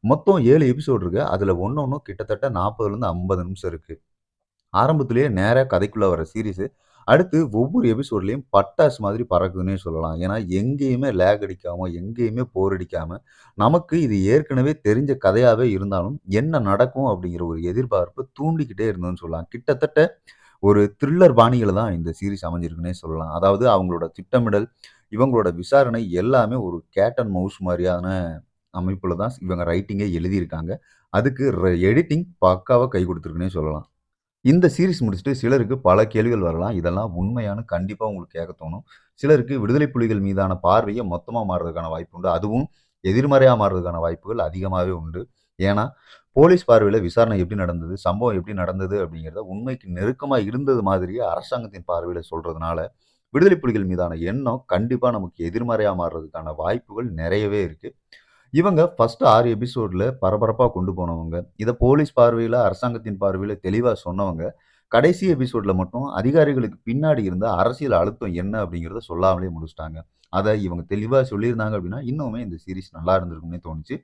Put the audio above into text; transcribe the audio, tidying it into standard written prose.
மொத்தம் 7 எபிசோடு இருக்கு. அதுல ஒண்ணொண்ணும் கிட்டத்தட்ட 40லேருந்து 50 நிமிஷம் இருக்கு. ஆரம்பத்திலேயே நேரா கதைக்குள்ள வர சீரிஸு, அடுத்து ஒவ்வொரு எபிசோட்லயும் பட்டாசு மாதிரி பறக்குதுன்னே சொல்லலாம். ஏன்னா, எங்கேயுமே லேக் அடிக்காம, எங்கேயுமே போர் அடிக்காம, நமக்கு இது ஏற்கனவே தெரிஞ்ச கதையாவே இருந்தாலும், என்ன நடக்கும் அப்படிங்கிற ஒரு எதிர்பார்ப்பு தூண்டிக்கிட்டே இருந்ததுன்னு சொல்லலாம். கிட்டத்தட்ட ஒரு த்ரில்லர் பாணியில தான் இந்த சீரிஸ் அமைஞ்சிருக்குன்னே சொல்லலாம். அதாவது அவங்களோட திட்டமிடல், இவங்களோட விசாரணை எல்லாமே ஒரு கேட் அண்ட் மவுஸ் மாரியான அமைப்புல தான் இவங்க ரைட்டிங்கே எழுதியிருக்காங்க. அதுக்கு எடிட்டிங் பக்காவா கை குடுத்துருக்குன்னே சொல்லலாம். இந்த சீரிஸ் முடிச்சுட்டு சிலருக்கு பல கேள்விகள் வரலாம். இதெல்லாம் உண்மையான்னு கண்டிப்பா உங்களுக்கு கேட்க தோணும். சிலருக்கு விடுதலை புலிகள் மீதான பார்வையே மொத்தமா மாறுறதுக்கான வாய்ப்பு உண்டு. அதுவும் எதிர்மறையா மாறுறதுக்கான வாய்ப்புகள் அதிகமாவே உண்டு. ஏன்னா, போலீஸ் பார்வையில விசாரணை எப்படி நடந்தது? சம்பவம் எப்படி நடந்தது? அப்படிங்கிறத உண்மைக்கு நெருக்கமா இருந்தது மாதிரியே அரசாங்கத்தின் பார்வையில சொல்றதுனால, விடுதலை புலிகள் மீதான எண்ணம் கண்டிப்பா நமக்கு எதிர்மறையா மாறுறதுக்கான வாய்ப்புகள் நெறையவே இருக்கு. இவங்க ஃபர்ஸ்ட் 6 எபிசோட்ல பரபரப்பா கொண்டு போனவங்க. இத போலீஸ் பார்வையில, அரசாங்கத்தின் பார்வையில தெளிவா சொன்னவங்க. கடைசி எபிசோட்ல மட்டும் அதிகாரிகளுக்கு பின்னாடி இருந்த அரசியல் அழுத்தம் என்ன அப்படிங்கிறத சொல்லாமலே முடிச்சுட்டாங்க. அத இவங்க தெளிவா சொல்லியிருந்தாங்க அப்படின்னா, இன்னுமே இந்த சீரிஸ் நல்லா இருந்திருக்கும்னே தோணுச்சு.